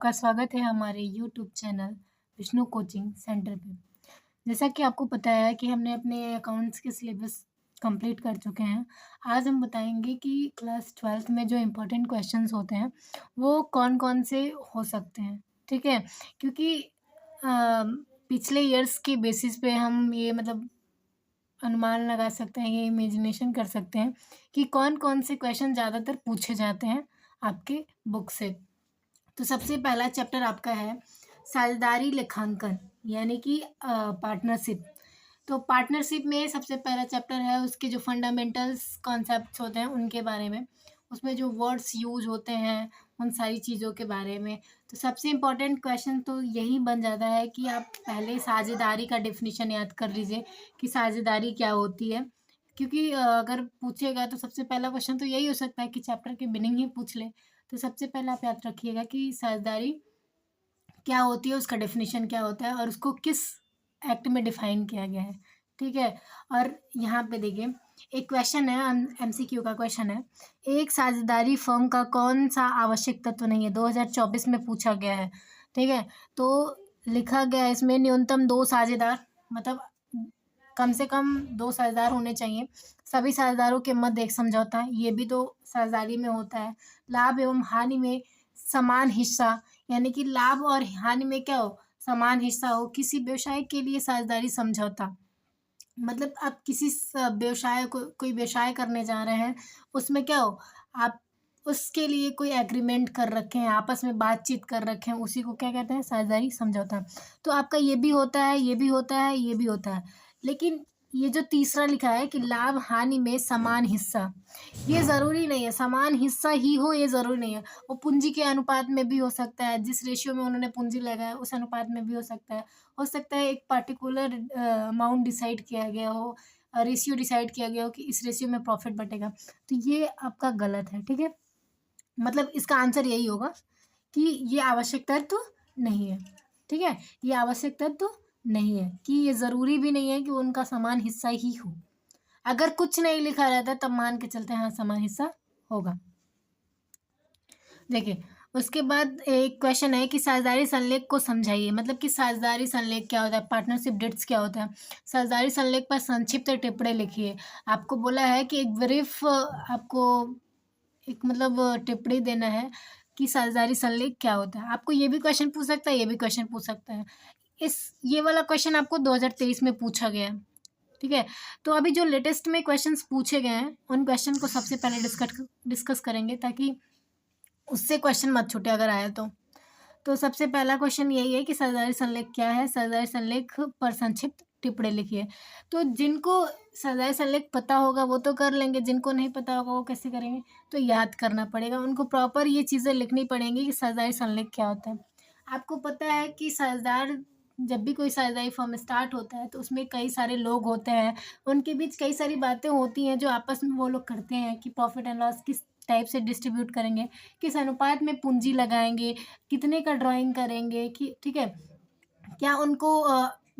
आपका स्वागत है हमारे YouTube channel Vishnu coaching centre पे। जैसा कि आपको पता है कि हमने अपने अकाउंट्स के सिलेबस कंप्लीट कर चुके हैं। आज हम बताएँगे कि क्लास 12th में जो इम्पोर्टेंट क्वेश्चंस होते हैं, वो कौन-कौन से हो सकते हैं, ठीक है? क्योंकि पिछले ईयर्स के बेसिस पे हम ये अनुमान लगा सकते हैं, ये इमेजिनेशन कर सकते हैं कि कौन-कौन से क्वेश्चन ज़्यादातर पूछे जाते हैं आपके बुक से। तो सबसे पहला चैप्टर आपका है साझेदारी लेखांकन यानी कि पार्टनरशिप। तो पार्टनरशिप में सबसे पहला चैप्टर है उसके जो फंडामेंटल्स कॉन्सेप्ट्स होते हैं उनके बारे में, उसमें जो वर्ड्स यूज होते हैं उन सारी चीज़ों के बारे में। तो सबसे इम्पोर्टेंट क्वेश्चन तो यही बन जाता है कि आप पहले साझेदारी का डेफिनेशन याद कर लीजिए कि साझेदारी क्या होती है, क्योंकि अगर पूछेगा तो सबसे पहला क्वेश्चन तो यही हो सकता है कि चैप्टर की मीनिंग ही पूछ ले। तो सबसे पहले आप याद रखिएगा कि साझेदारी क्या होती है, उसका डेफिनेशन क्या होता है और उसको किस एक्ट में डिफाइन किया गया है, ठीक है? और यहाँ पे देखिए एक क्वेश्चन है, एमसीक्यू का क्वेश्चन है, एक साझेदारी फर्म का कौन सा आवश्यक तत्व नहीं है? 2024 में पूछा गया है, ठीक है? तो लिखा गया है इसमें न्यूनतम 2 साझेदार, मतलब कम से कम 2 साझेदार होने चाहिए। सभी साझेदारों के मध्य एक समझौता है, ये भी तो साझेदारी में होता है। लाभ एवं हानि में समान हिस्सा, यानी कि लाभ और हानि में क्या हो? समान हिस्सा हो। किसी व्यवसाय के लिए साझेदारी समझौता, मतलब आप किसी व्यवसाय को कोई व्यवसाय करने जा रहे हैं, उसमें क्या हो? आप उसके लिए कोई एग्रीमेंट कर रखे हैं, आपस में बातचीत कर रखे हैं, उसी को क्या कहते हैं? साझेदारी समझौता। तो आपका ये भी होता है, ये भी होता है, ये भी होता है। लेकिन ये जो तीसरा लिखा है कि लाभ हानि में समान हिस्सा, ये ज़रूरी नहीं है, समान हिस्सा ही हो ये ज़रूरी नहीं है। वो पूँजी के अनुपात में भी हो सकता है, जिस रेशियो में उन्होंने पूँजी लगाया उस अनुपात में भी हो सकता है। हो सकता है एक पार्टिकुलर अमाउंट डिसाइड किया गया हो, रेशियो डिसाइड किया गया हो कि इस रेशियो में प्रॉफ़िट बँटेगा। तो ये आपका गलत है, ठीक है? मतलब इसका आंसर यही होगा कि ये आवश्यक तत्व नहीं है, ठीक है? ये आवश्यक तत्व नहीं है कि ये ज़रूरी भी नहीं है कि उनका समान हिस्सा ही हो। अगर कुछ नहीं लिखा रहता तब मान के चलते हैं हाँ, समान हिस्सा होगा। देखिए, उसके बाद एक क्वेश्चन है कि साझेदारी संलेख को समझाइए, मतलब कि साझेदारी संलेख क्या होता है? पार्टनरशिप डिड्स क्या होता है? साझेदारी संलेख पर संक्षिप्त टिप्पणी लिखिए। आपको बोला है कि एक ब्रीफ आपको एक टिप्पणी देना है कि साझेदारी संलेख क्या होता है। आपको ये भी क्वेश्चन पूछ सकता है, ये भी क्वेश्चन पूछ सकता है। ये वाला क्वेश्चन आपको 2023 में पूछा गया है, ठीक है? तो अभी जो लेटेस्ट में क्वेश्चंस पूछे गए हैं, उन क्वेश्चन को सबसे पहले डिस्कस करेंगे ताकि उससे क्वेश्चन मत छूटे अगर आए तो। तो सबसे पहला क्वेश्चन यही है कि साझेदारी संलेख क्या है? साझेदारी संलेख पर संक्षिप्त टिप्पणी लिखिए। तो जिनको साझेदारी संलेख पता होगा वो तो कर लेंगे, जिनको नहीं पता होगा वो कैसे करेंगे? तो याद करना पड़ेगा, उनको प्रॉपर ये चीज़ें लिखनी पड़ेंगी कि साझेदारी संलेख क्या होता है। आपको पता है कि साझेदार, जब भी कोई साझेदारी फर्म स्टार्ट होता है तो उसमें कई सारे लोग होते हैं, उनके बीच कई सारी बातें होती हैं जो आपस में वो लोग करते हैं कि प्रॉफ़िट एंड लॉस किस टाइप से डिस्ट्रीब्यूट करेंगे, किस अनुपात में पूँजी लगाएँगे, कितने का ड्राइंग करेंगे, कि ठीक है? क्या उनको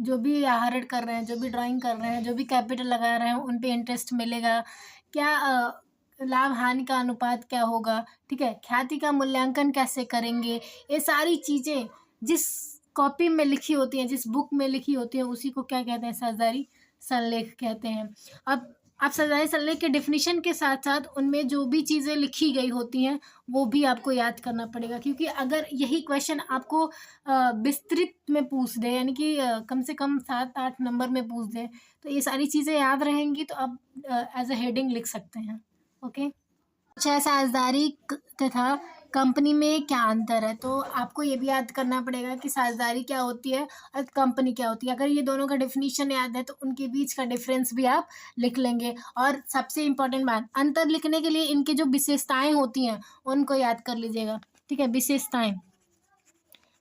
जो भी आहरण कर रहे हैं, जो भी ड्राइंग कर रहे हैं, जो भी कैपिटल लगा रहे हैं, उन पे इंटरेस्ट मिलेगा? क्या लाभ-हानि का अनुपात क्या होगा? ठीक है? ख्याति का मूल्यांकन कैसे करेंगे? ये सारी चीज़ें जिस कॉपी में लिखी होती हैं, जिस बुक में लिखी होती हैं, उसी को क्या कहते हैं? साझेदारी संलेख कहते हैं। अब आप साझेदारी संलेख के डेफ़िनिशन के साथ-साथ उनमें जो भी चीज़ें लिखी गई होती हैं, वो भी आपको याद करना पड़ेगा, क्योंकि अगर यही क्वेश्चन आपको विस्तृत में पूछ दे, यानी कि कम से कम 7-8 नंबर में पूछ दे, तो ये सारी चीज़ें याद रहेंगी तो आप एज़ अ हेडिंग लिख सकते हैं। ओके? अच्छा, साझेदारी तथा कंपनी में क्या अंतर है? तो आपको ये भी याद करना पड़ेगा कि साझेदारी क्या होती है और कंपनी क्या होती है। अगर ये दोनों का डेफिनेशन याद है तो उनके बीच का डिफरेंस भी आप लिख लेंगे। और सबसे इम्पोर्टेंट बात, अंतर लिखने के लिए इनकी जो विशेषताएं होती हैं उनको याद कर लीजिएगा, ठीक है? विशेषताएं,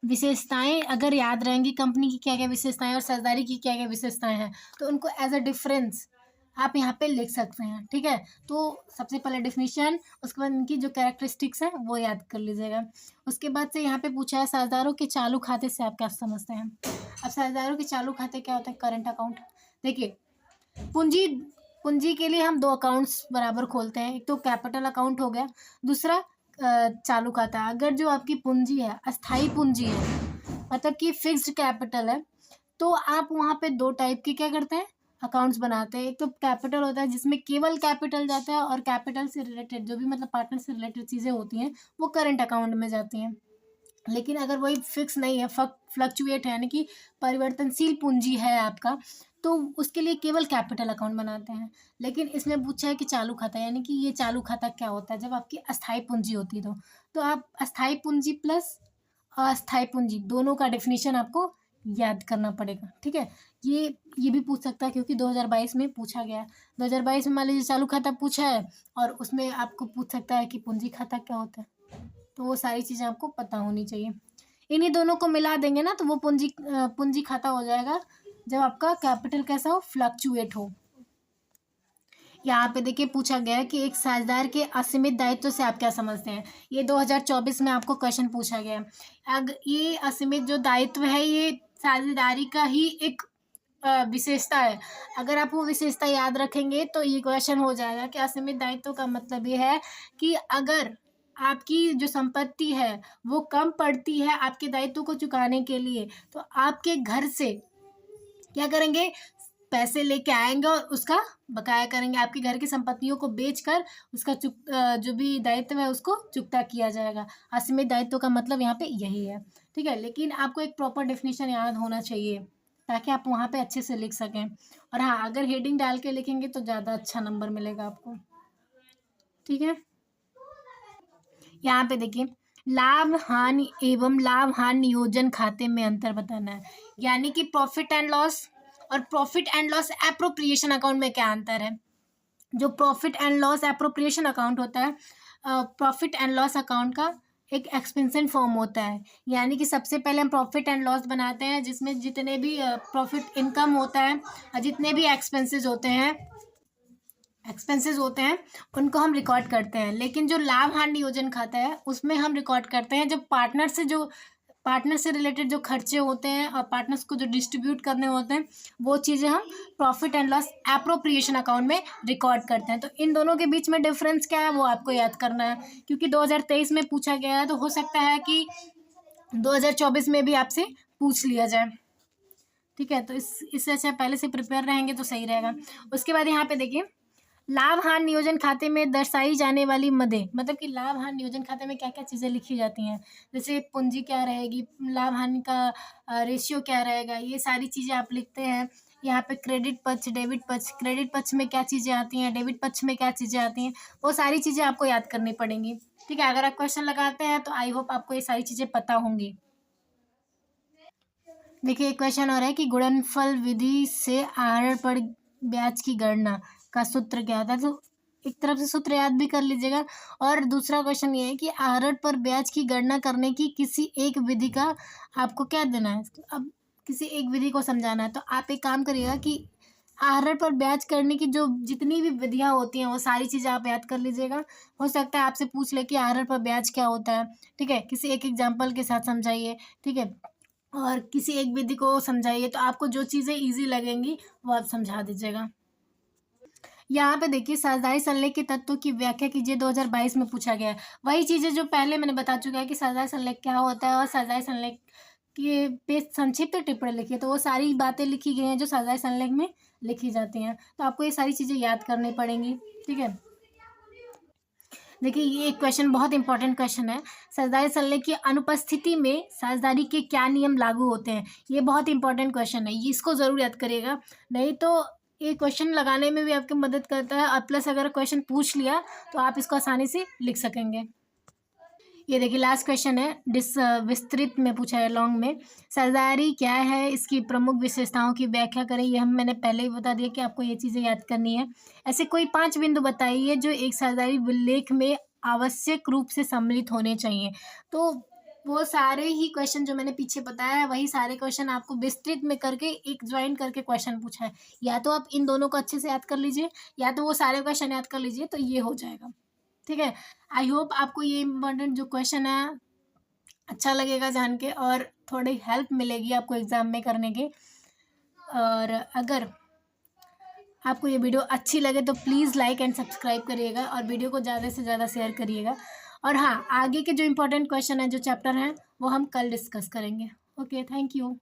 विशेषताएं अगर याद रहेंगी, कंपनी की क्या क्या विशेषताएं और साझेदारी की क्या क्या विशेषताएं हैं, तो उनको एज अ डिफरेंस आप यहाँ पे लिख सकते हैं, ठीक है? तो सबसे पहले डेफिनेशन, उसके बाद इनकी जो कैरेक्टरिस्टिक्स हैं वो याद कर लीजिएगा। उसके बाद से यहाँ पे पूछा है साझेदारों के चालू खाते से आप क्या समझते हैं? अब साझेदारों के चालू खाते क्या होते हैं? Current account. देखिए, पूंजी पूंजी के लिए हम 2 अकाउंट्स बराबर खोलते हैं, एक तो कैपिटल अकाउंट हो गया, दूसरा चालू खाता है। अगर जो आपकी पूंजी है अस्थाई पूंजी है, मतलब कि फिक्स्ड कैपिटल है, तो आप वहाँ पे दो टाइप के क्या करते हैं, अकाउंट्स बनाते हैं। एक तो कैपिटल होता है जिसमें केवल कैपिटल जाता है, और कैपिटल से रिलेटेड जो भी मतलब पार्टनर से रिलेटेड चीज़ें होती हैं वो करंट अकाउंट में जाती हैं। लेकिन अगर वही फिक्स नहीं है, फ्लक्चुएट है, यानी कि परिवर्तनशील पूंजी है आपका, तो उसके लिए केवल कैपिटल अकाउंट बनाते हैं। लेकिन इसमें पूछा है कि चालू खाता, यानी कि ये चालू खाता क्या होता है, जब आपकी अस्थाई पूंजी होती है तो आप अस्थाई पूंजी प्लस अस्थाई पूंजी दोनों का डेफिनेशन आपको याद करना पड़ेगा। ठीक है, ये भी पूछ सकता है क्योंकि 2022 में पूछा गया है। 2022 में मान लीजिए चालू खाता पूछा है, और उसमें आपको पूछ सकता है कि पूंजी खाता क्या होता है, तो वो सारी चीज़ें आपको पता होनी चाहिए। इन्हीं दोनों को मिला देंगे ना तो वो पूंजी खाता हो जाएगा, जब आपका कैपिटल कैसा हो, फ्लक्चुएट हो। यहाँ पे देखिए पूछा गया है कि एक साझेदार के असीमित दायित्व से आप क्या समझते हैं। ये 2024 में आपको क्वेश्चन पूछा गया है। ये असीमित जो दायित्व है ये साझेदारी का ही एक विशेषता है। अगर आप वो विशेषता याद रखेंगे तो ये क्वेश्चन हो जाएगा कि असीमित दायित्व का मतलब ये है कि अगर आपकी जो संपत्ति है वो कम पड़ती है आपके दायित्व को चुकाने के लिए, तो आपके घर से क्या करेंगे, पैसे लेके आएंगे और उसका बकाया करेंगे। आपके घर की संपत्तियों को बेचकर उसका जो भी दायित्व है उसको चुकता किया जाएगा। असीमित दायित्व का मतलब यहाँ पे यही है। ठीक है, लेकिन आपको एक प्रॉपर डेफिनेशन याद होना चाहिए ताकि आप वहाँ पे अच्छे से लिख सकें। और हाँ, अगर हेडिंग डाल के लिखेंगे तो ज़्यादा अच्छा नंबर मिलेगा आपको। ठीक है, यहाँ पे देखिए लाभ हानि एवं लाभ हानि नियोजन खाते में अंतर बताना है, यानी कि प्रॉफिट एंड लॉस और profit and loss appropriation account में क्या अंतर है। जो profit and loss appropriation account होता है, प्रॉफिट एंड लॉस अकाउंट का एक एक्सपेंशन फॉर्म होता है, यानी कि सबसे पहले हम प्रॉफिट एंड लॉस बनाते हैं जिसमें जितने भी प्रॉफिट इनकम होता है और जितने भी एक्सपेंसेस होते हैं उनको हम रिकॉर्ड करते हैं। लेकिन जो लाभ हानि नियोजन खाता है उसमें हम रिकॉर्ड करते हैं जो पार्टनर से रिलेटेड जो खर्चे होते हैं और पार्टनर्स को जो डिस्ट्रीब्यूट करने होते हैं वो चीज़ें हम profit and loss appropriation account में रिकॉर्ड करते हैं। तो इन दोनों के बीच में डिफरेंस क्या है वो आपको याद करना है, क्योंकि 2023 में पूछा गया है तो हो सकता है कि 2024 में भी आपसे पूछ लिया जाए। ठीक है, तो इससे अच्छा पहले से प्रिपेयर रहेंगे तो सही रहेगा। उसके बाद यहाँ पे देखिए लाभ हानि नियोजन खाते में दर्शाई जाने वाली मदें, मतलब कि लाभ हानि नियोजन खाते में क्या क्या चीज़ें लिखी जाती हैं, जैसे पूंजी क्या रहेगी, लाभ हानि का रेशियो क्या रहेगा, ये सारी चीज़ें आप लिखते हैं। यहाँ पे क्रेडिट पक्ष, डेबिट पक्ष, क्रेडिट पक्ष में क्या चीज़ें आती हैं, डेबिट पक्ष में क्या चीज़ें आती हैं, वो सारी चीज़ें आपको याद करनी पड़ेंगी। ठीक है, अगर आप क्वेश्चन लगाते हैं तो आई होप आपको ये सारी चीज़ें पता होंगी। देखिए एक क्वेश्चन और है कि गुणनफल विधि से आहरण पर ब्याज की गणना का सूत्र क्या होता है, तो एक तरफ से सूत्र याद भी कर लीजिएगा। और दूसरा क्वेश्चन ये है कि आहरण पर ब्याज की गणना करने की किसी एक विधि का आपको क्या देना है, अब किसी एक विधि को समझाना है। तो आप एक काम करिएगा कि आहरण पर ब्याज करने की जो जितनी भी विधियाँ होती हैं वो सारी चीज़ें आप याद कर लीजिएगा। हो सकता है आपसे पूछ ले कि आहरण पर ब्याज क्या होता है। ठीक है, किसी एक एग्जाम्पल के साथ समझाइए। ठीक है, और किसी एक विधि को समझाइए, तो आपको जो चीज़ें ईजी लगेंगी वो आप समझा दीजिएगा। यहाँ पे देखिए साझेदारी संलेख के तत्वों की व्याख्या कीजिए, 2022 में पूछा गया है। वही चीज़ें जो पहले मैंने बता चुका है कि साझेदारी संलेख क्या होता है और साझेदारी संलेख के पे संक्षिप्त टिप्पणी लिखिए, तो वो सारी बातें लिखी गई हैं जो साझेदारी संलेख में लिखी जाती हैं। तो आपको ये सारी चीज़ें याद करनी पड़ेंगी। ठीक है, देखिए ये क्वेश्चन बहुत इंपॉर्टेंट क्वेश्चन है। साझेदारी संलेख की अनुपस्थिति में साझेदारी के क्या नियम लागू होते हैं, ये बहुत इंपॉर्टेंट क्वेश्चन है, ये इसको ज़रूर याद करिएगा। नहीं तो ये क्वेश्चन लगाने में भी आपकी मदद करता है, और प्लस अगर क्वेश्चन पूछ लिया तो आप इसको आसानी से लिख सकेंगे। ये देखिए लास्ट क्वेश्चन है, विस्तृत में पूछा है, लॉन्ग में। साझेदारी क्या है, इसकी प्रमुख विशेषताओं की व्याख्या करें। ये मैंने पहले ही बता दिया कि आपको ये चीज़ें याद करनी है। ऐसे कोई 5 बिंदु बताइए जो एक साझेदारी विलेख में आवश्यक रूप से सम्मिलित होने चाहिए। तो वो सारे ही क्वेश्चन जो मैंने पीछे बताया है वही सारे क्वेश्चन आपको विस्तृत में करके एक ज्वाइन करके क्वेश्चन पूछा है। या तो आप इन दोनों को अच्छे से याद कर लीजिए या तो वो सारे क्वेश्चन याद कर लीजिए, तो ये हो जाएगा। ठीक है, आई होप आपको ये इम्पोर्टेंट जो क्वेश्चन है अच्छा लगेगा जान के, और थोड़ी हेल्प मिलेगी आपको एग्ज़ाम में करने के। और अगर आपको ये वीडियो अच्छी लगे तो प्लीज़ लाइक एंड सब्सक्राइब करिएगा और वीडियो को ज़्यादा से ज़्यादा शेयर करिएगा। और हाँ, आगे के जो इम्पोर्टेंट क्वेश्चन है, जो चैप्टर हैं, वो हम कल डिस्कस करेंगे। Okay, thank you.